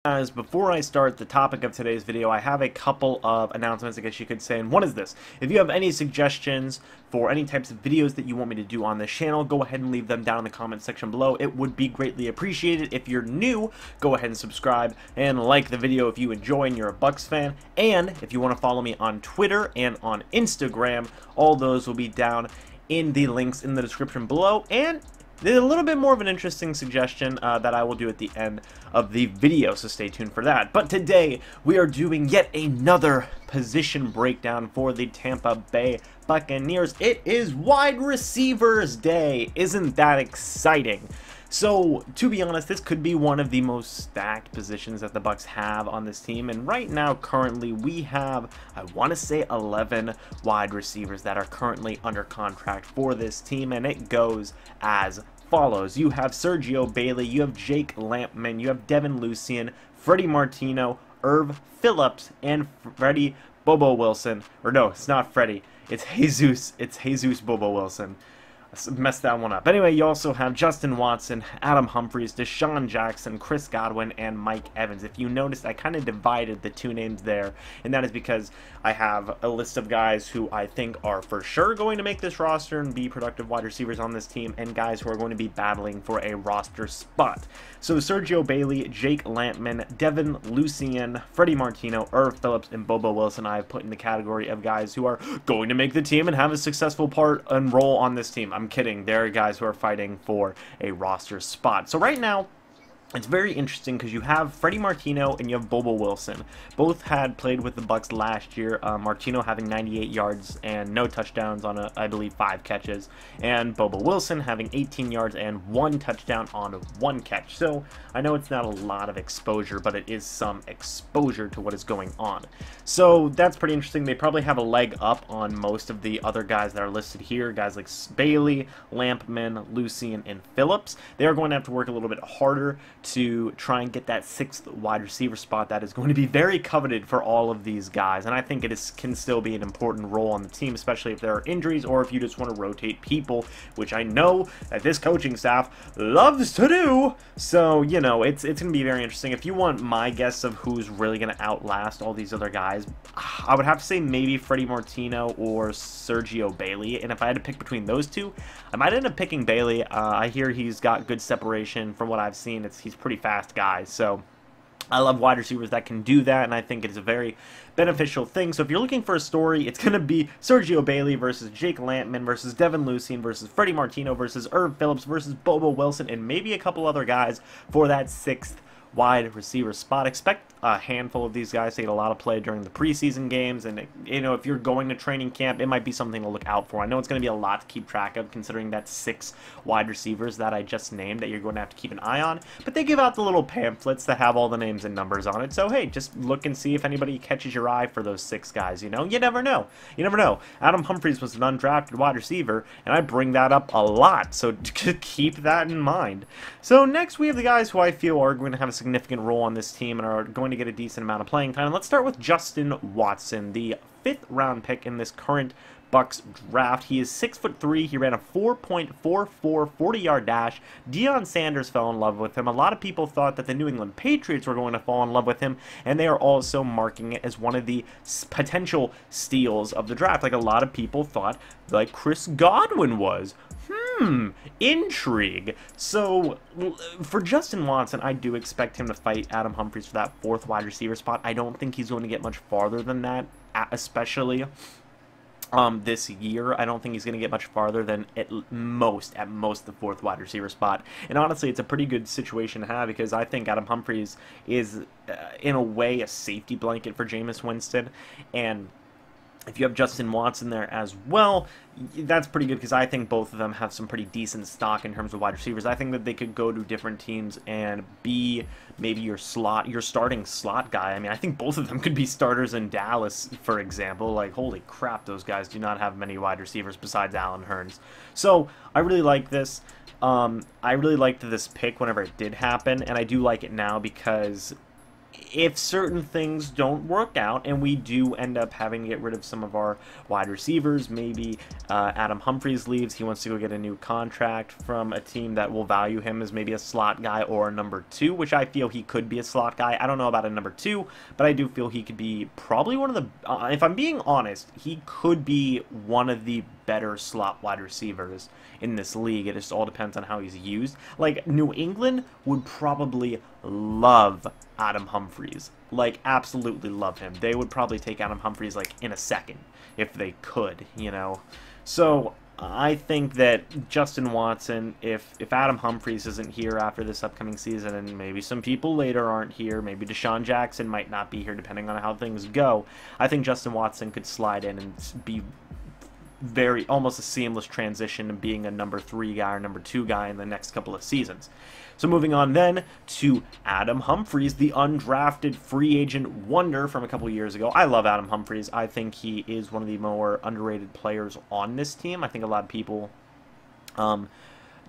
As before I start the topic of today's video, I have a couple of announcements, I guess you could say, and one is this. If you have any suggestions for any types of videos that you want me to do on this channel, go ahead and leave them down in the comment section below. It would be greatly appreciated. If you're new, go ahead and subscribe and like the video if you enjoy and you're a Bucs fan. And if you want to follow me on Twitter and on Instagram, all those will be down in the links in the description below. And there's a little bit more of an interesting suggestion that I will do at the end of the video, so stay tuned for that. But today, we are doing yet another position breakdown for the Tampa Bay Buccaneers. It is wide receivers day. Isn't that exciting? So, to be honest, this could be one of the most stacked positions that the Bucs have on this team, and right now, currently, we have, I want to say, 11 wide receivers that are currently under contract for this team, and it goes as follows. You have Sergio Bailey, you have Jake Lampman, you have Devin Lucien, Freddie Martino, Irv Phillips, and Freddie Bobo Wilson. Or no, it's not Freddie, it's Jesus Bobo Wilson. Messed that one up. Anyway, you also have Justin Watson, Adam Humphries, Deshaun Jackson, Chris Godwin, and Mike Evans. If you noticed, I kind of divided the two names there, and that is because I have a list of guys who I think are for sure going to make this roster and be productive wide receivers on this team, and guys who are going to be battling for a roster spot. So Sergio Bailey, Jake Lampman, Devin Lucien, Freddie Martino, Irv Phillips, and Bobo Wilson I have put in the category of guys who are going to make the team and have a successful part and role on this team. I'm kidding. There are guys who are fighting for a roster spot. So right now, it's very interesting because you have Freddie Martino and you have Bobo Wilson. Both had played with the Bucs last year. Martino having 98 yards and no touchdowns on, I believe, 5 catches. And Bobo Wilson having 18 yards and 1 touchdown on 1 catch. So I know it's not a lot of exposure, but it is some exposure to what is going on. So that's pretty interesting. They probably have a leg up on most of the other guys that are listed here. Guys like Bailey, Lampman, Lucien, and Phillips. They are going to have to work a little bit harder to try and get that 6th wide receiver spot that is going to be very coveted for all of these guys, and I think can still be an important role on the team, especially if there are injuries or if you just want to rotate people, which I know that this coaching staff loves to do. So, you know, it's going to be very interesting. If you want my guess of who's really going to outlast all these other guys, I would have to say maybe Freddie Martino or Sergio Bailey, and if I had to pick between those two, I might end up picking Bailey. I hear he's got good separation from what I've seen. He's pretty fast guy, so I love wide receivers that can do that, and I think it is a very beneficial thing. So if you're looking for a story, it's going to be Sergio Bailey versus Jake Lampman versus Devin Lucien versus Freddie Martino versus Irv Phillips versus Bobo Wilson, and maybe a couple other guys for that 6th wide receiver spot. Expect a handful of these guys to get a lot of play during the preseason games, and you know, if you're going to training camp, it might be something to look out for. I know it's going to be a lot to keep track of, considering that 6 wide receivers that I just named that you're going to have to keep an eye on, but they give out the little pamphlets that have all the names and numbers on it, so hey, just look and see if anybody catches your eye for those 6 guys. You know, you never know. You never know. Adam Humphries was an undrafted wide receiver, and I bring that up a lot, so keep that in mind. So next we have the guys who I feel are going to have a significant role on this team and are going to get a decent amount of playing time. Let's start with Justin Watson, the 5th round pick in this current Bucs draft. He is 6'3". He ran a 4.44 40-yard dash. Deion Sanders fell in love with him. A lot of people thought that the New England Patriots were going to fall in love with him, and they are also marking it as one of the potential steals of the draft, like a lot of people thought, like Chris Godwin was. Intrigue. So, for Justin Watson, I do expect him to fight Adam Humphries for that 4th wide receiver spot. I don't think he's going to get much farther than that, especially this year. I don't think he's going to get much farther than at most the 4th wide receiver spot. And honestly, it's a pretty good situation to have because I think Adam Humphries is, in a way, a safety blanket for Jameis Winston. And if you have Justin Watson there as well, that's pretty good because I think both of them have some pretty decent stock in terms of wide receivers. I think that they could go to different teams and be maybe your starting slot guy. I mean, I think both of them could be starters in Dallas, for example. Like, holy crap, those guys do not have many wide receivers besides Allen Hurns. So, I really like this. I really liked this pick whenever it did happen, and I do like it now because if certain things don't work out and we do end up having to get rid of some of our wide receivers, maybe Adam Humphries leaves, he wants to go get a new contract from a team that will value him as maybe a slot guy or a number 2, which I feel he could be a slot guy. I don't know about a number 2, but I do feel he could be probably one of the, if I'm being honest, he could be one of the better slot wide receivers in this league. It just all depends on how he's used. Like, New England would probably love Adam Humphries. Like, absolutely love him. They would probably take Adam Humphries, like, in a second, if they could, you know. So, I think that Justin Watson, if Adam Humphries isn't here after this upcoming season, and maybe some people later aren't here, maybe Deshaun Jackson might not be here depending on how things go, I think Justin Watson could slide in and be almost a seamless transition to being a number 3 guy or number 2 guy in the next couple of seasons. So moving on then to Adam Humphries, the undrafted free agent wonder from a couple years ago. I love Adam Humphries. I think he is one of the more underrated players on this team. I think a lot of people don't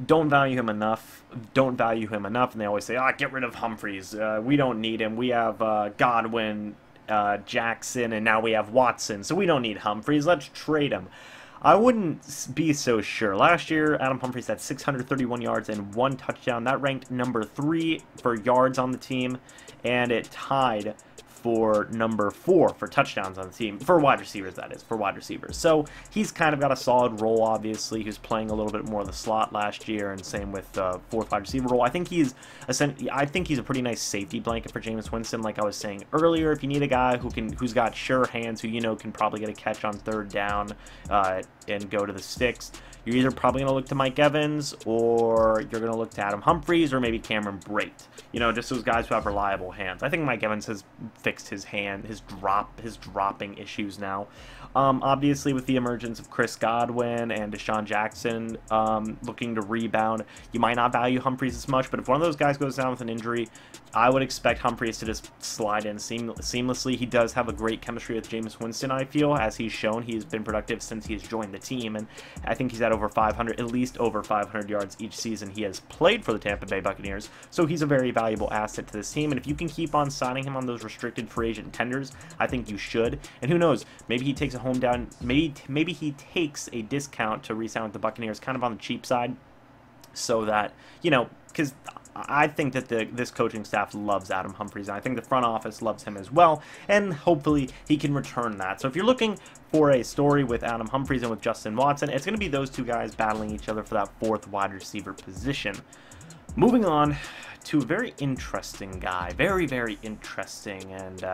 value him enough, and they always say, get rid of Humphries. We don't need him. We have Godwin, Jackson, and now we have Watson, so we don't need Humphries. Let's trade him. I wouldn't be so sure. Last year, Adam Humphries had 631 yards and 1 touchdown. That ranked number 3 for yards on the team, and it tied for number 4 for touchdowns on the team. For wide receivers, that is. For wide receivers. So, he's kind of got a solid role, obviously. He was playing a little bit more of the slot last year, and same with the 4th wide receiver role. I think he's a pretty nice safety blanket for Jameis Winston, like I was saying earlier. If you need a guy who's got sure hands, who you know can probably get a catch on 3rd down and go to the sticks, you're either probably going to look to Mike Evans, or you're going to look to Adam Humphries, or maybe Cameron Brate. You know, just those guys who have reliable hands. I think Mike Evans has fixed his dropping issues now. Obviously, with the emergence of Chris Godwin and Deshaun Jackson looking to rebound, you might not value Humphries as much, but if one of those guys goes down with an injury, I would expect Humphries to just slide in seamlessly. He does have a great chemistry with Jameis Winston, I feel. As he's shown, he's been productive since he's joined the team, and I think he's at at least over 500 yards each season he has played for the Tampa Bay Buccaneers, so he's a very valuable asset to this team, and if you can keep on signing him on those restricted free agent tenders, I think you should. And who knows, maybe he takes a maybe he takes a discount to re-sign with the Buccaneers, kind of on the cheap side, so that, you know, because I think that this coaching staff loves Adam Humphries, and I think the front office loves him as well, and hopefully he can return that. So if you're looking for a story with Adam Humphries and with Justin Watson, it's going to be those two guys battling each other for that 4th wide receiver position. Moving on to a very interesting guy, very, very interesting, and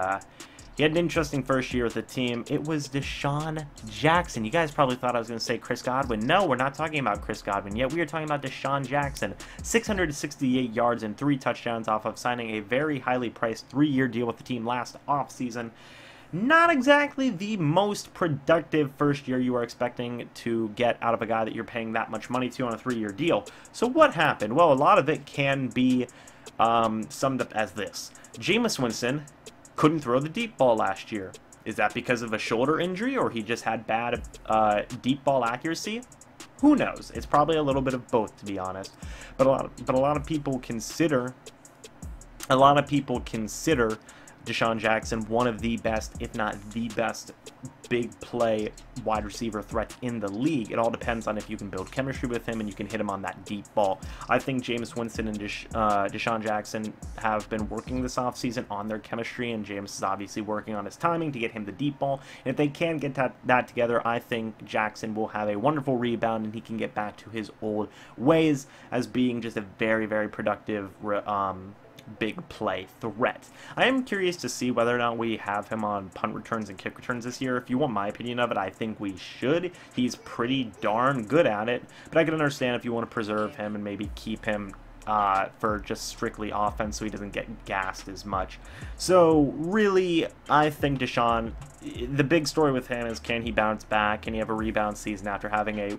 he had an interesting first year with the team. It was Deshaun Jackson. You guys probably thought I was going to say Chris Godwin. No, we're not talking about Chris Godwin yet. We are talking about Deshaun Jackson. 668 yards and 3 touchdowns off of signing a very highly priced 3-year deal with the team last offseason. Not exactly the most productive first year you are expecting to get out of a guy that you're paying that much money to on a 3-year deal. So what happened? Well, a lot of it can be summed up as this. Jameis Winston couldn't throw the deep ball last year. Is that because of a shoulder injury, or he just had bad deep ball accuracy? Who knows? It's probably a little bit of both, to be honest. But a lot of people consider Deshaun Jackson one of the best, if not the best, big play wide receiver threat in the league. It all depends on if you can build chemistry with him and you can hit him on that deep ball. I think Jameis Winston and Deshaun Jackson have been working this offseason on their chemistry, and Jameis is obviously working on his timing to get him the deep ball. And if they can get that together, I think Jackson will have a wonderful rebound and he can get back to his old ways as being just a very, very productive big play threat. I am curious to see whether or not we have him on punt returns and kick returns this year. If you want my opinion of it, I think we should. He's pretty darn good at it, but I can understand if you want to preserve him and maybe keep him for just strictly offense so he doesn't get gassed as much. So really, I think Deshaun, the big story with him is, can he bounce back? Can he have a rebound season after having a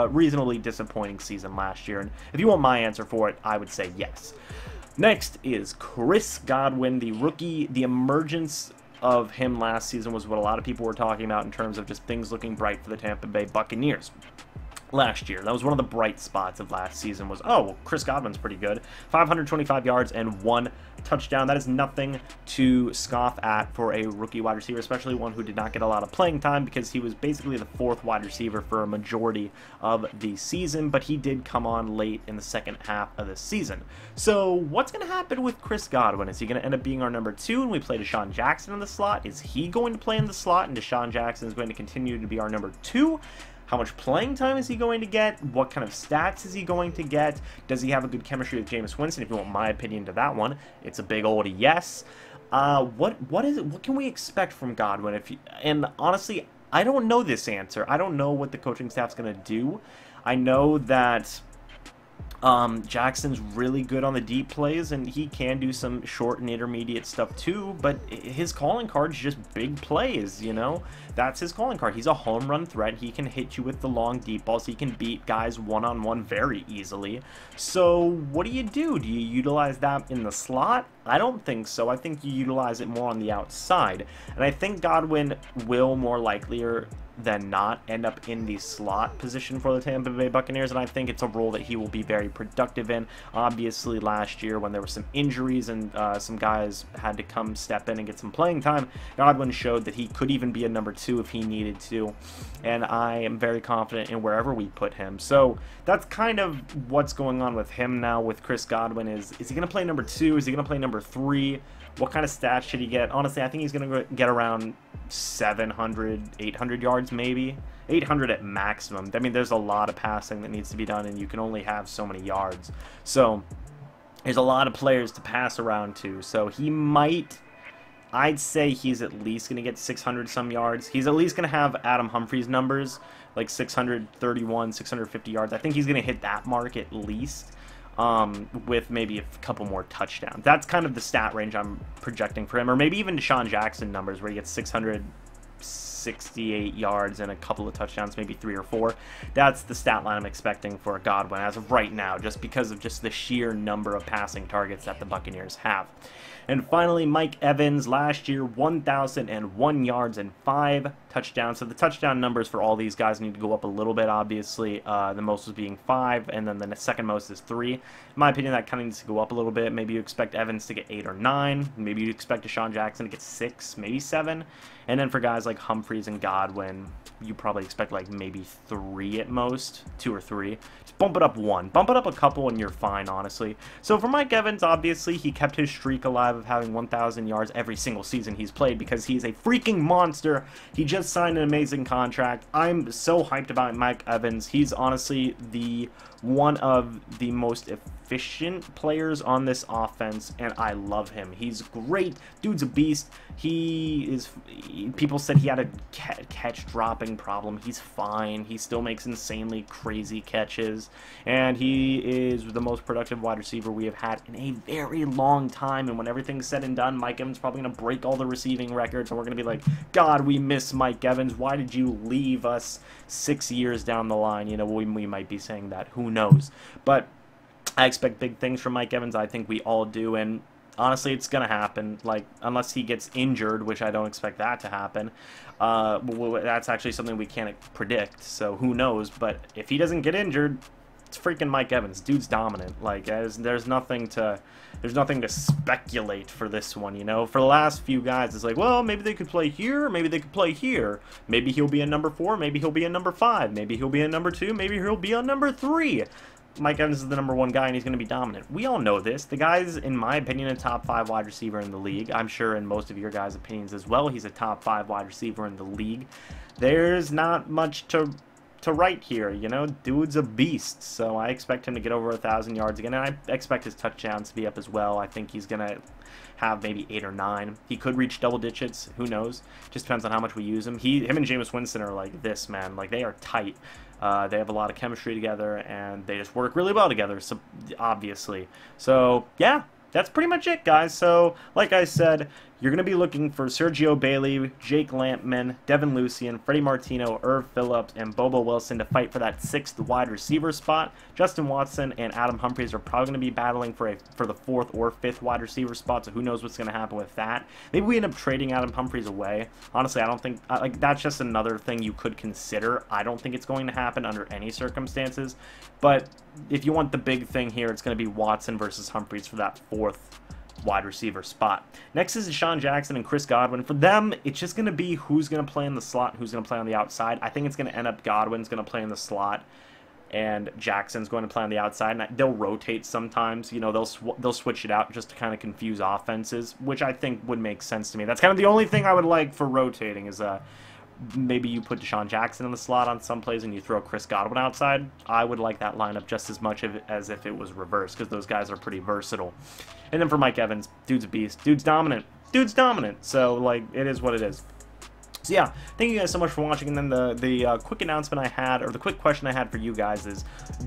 reasonably disappointing season last year? And if you want my answer for it, I would say yes. Next is Chris Godwin, the rookie. The emergence of him last season was what a lot of people were talking about in terms of just things looking bright for the Tampa Bay Buccaneers last year. That was one of the bright spots of last season was, oh, well, Chris Godwin's pretty good. 525 yards and 1 touchdown. That is nothing to scoff at for a rookie wide receiver, especially one who did not get a lot of playing time because he was basically the 4th wide receiver for a majority of the season, but he did come on late in the second half of the season. So what's going to happen with Chris Godwin? Is he going to end up being our number 2 and we play Deshaun Jackson in the slot? Is he going to play in the slot and Deshaun Jackson is going to continue to be our number 2? How much playing time is he going to get? What kind of stats is he going to get? Does he have a good chemistry with Jameis Winston? If you want my opinion to that one, it's a big old yes. What is it? What can we expect from Godwin? And honestly, I don't know this answer. I don't know what the coaching staff's going to do. I know that Jackson's really good on the deep plays, and he can do some short and intermediate stuff too, but his calling card is just big plays, you know? That's his calling card. He's a home run threat. He can hit you with the long deep balls. He can beat guys one-on-one very easily. So what do? Do you utilize that in the slot? I don't think so. I think you utilize it more on the outside, and I think Godwin will more likely than not end up in the slot position for the Tampa Bay Buccaneers, and I think it's a role that he will be very productive in. Obviously, last year when there were some injuries and some guys had to come step in and get some playing time, Godwin showed that he could even be a number 2 if he needed to, and I am very confident in wherever we put him. So that's kind of what's going on with him now with Chris Godwin. Is he going to play number 2? Is he going to play number 3? What kind of stats should he get? Honestly, I think he's going to get around 700, 800 yards maybe. 800 at maximum. I mean, there's a lot of passing that needs to be done, and you can only have so many yards. So there's a lot of players to pass around to. So he might, I'd say he's at least going to get 600 some yards. He's at least going to have Adam Humphries numbers, like 631, 650 yards. I think he's going to hit that mark at least. With maybe a couple more touchdowns. That's kind of the stat range I'm projecting for him, or maybe even Deshaun Jackson numbers where he gets 668 yards and a couple of touchdowns, maybe 3 or 4. That's the stat line I'm expecting for Godwin as of right now, just because of just the sheer number of passing targets that the Buccaneers have. And finally, Mike Evans, last year, 1,001 yards and 5 touchdowns. So the touchdown numbers for all these guys need to go up a little bit, obviously. The most was being 5, and then the second most is 3. In my opinion, that kind of needs to go up a little bit. Maybe you expect Evans to get 8 or 9. Maybe you expect Deshaun Jackson to get 6, maybe 7. And then for guys like Humphries and Godwin, you probably expect like maybe 3 at most, 2 or 3. Just bump it up 1. Bump it up a couple and you're fine, honestly. So for Mike Evans, obviously, he kept his streak alive of having 1,000 yards every single season he's played because he's a freaking monster. He just signed an amazing contract. I'm so hyped about Mike Evans. He's honestly one of the most efficient players on this offense, and I love him. He's great. Dude's a beast. People said he had a catch dropping problem. He's fine. He still makes insanely crazy catches, and he is the most productive wide receiver we have had in a very long time. And when everything's said and done, Mike Evans is probably going to break all the receiving records, and we're going to be like, God, we miss Mike Evans. Why did you leave us 6 years down the line? You know, we might be saying that. Who knows? But I expect big things from Mike Evans. I think we all do, and honestly, it's going to happen. Like, unless he gets injured, which I don't expect that to happen. That's actually something we can't predict, so who knows? But if he doesn't get injured, it's freaking Mike Evans. Dude's dominant. Like, there's nothing to speculate for this one, you know? For the last few guys, it's like, well, maybe they could play here, maybe they could play here. Maybe he'll be a number 4, maybe he'll be a number 5, maybe he'll be a number 2, maybe he'll be a number 3. Mike Evans is the number 1 guy, and he's going to be dominant. We all know this. The guy's, in my opinion, a top 5 wide receiver in the league. I'm sure in most of your guys' opinions as well, he's a top 5 wide receiver in the league. There's not much to write here, you know? Dude's a beast, so I expect him to get over 1,000 yards again, and I expect his touchdowns to be up as well. I think he's going to have maybe 8 or 9. He could reach double digits. Who knows? Just depends on how much we use him. Him and Jameis Winston are like this, man. Like, they are tight. They have a lot of chemistry together, and they just work really well together, so obviously. So, yeah, that's pretty much it, guys. So, like I said, you're going to be looking for Sergio Bailey, Jake Lampman, Devin Lucien, Freddie Martino, Irv Phillips, and Bobo Wilson to fight for that 6th wide receiver spot. Justin Watson and Adam Humphries are probably going to be battling for the 4th or 5th wide receiver spot, so who knows what's going to happen with that. Maybe we end up trading Adam Humphries away. Honestly, I don't think, like, that's just another thing you could consider. I don't think it's going to happen under any circumstances, but if you want the big thing here, it's going to be Watson versus Humphries for that 4th wide receiver spot. Next is Deshaun Jackson and Chris Godwin. For them, it's just going to be who's going to play in the slot and who's going to play on the outside. I think it's going to end up Godwin's going to play in the slot and Jackson's going to play on the outside. And they'll rotate sometimes. You know, they'll switch it out just to kind of confuse offenses, which I think would make sense to me. That's kind of the only thing I would like for rotating is maybe you put Deshaun Jackson in the slot on some plays and you throw Chris Godwin outside. I would like that lineup just as much as if it was reversed, because those guys are pretty versatile. And then for Mike Evans, dude's a beast. Dude's dominant. Dude's dominant. So, like, it is what it is. So yeah, thank you guys so much for watching. And then the quick announcement I had, or the quick question I had for you guys is,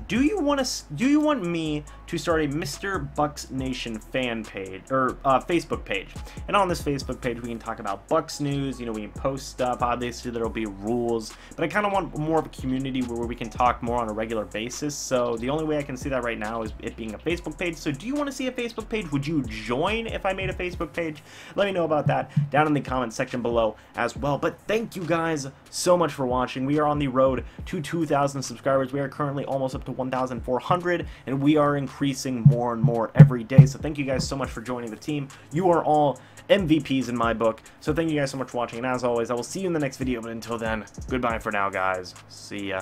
do you want me to start a MrBucsNation fan page or Facebook page? And on this Facebook page, we can talk about Bucs news. You know, we can post stuff. Obviously, there'll be rules, but I kind of want more of a community where we can talk more on a regular basis. So the only way I can see that right now is it being a Facebook page. So do you want to see a Facebook page? Would you join if I made a Facebook page? Let me know about that down in the comment section below as well. But thank you guys so much for watching. We are on the road to 2,000 subscribers. We are currently almost up to 1,400, and we are increasing more and more every day. So thank you guys so much for joining the team. You are all MVPs in my book. So thank you guys so much for watching, and as always, I will see you in the next video. But until then, goodbye for now, guys. See ya.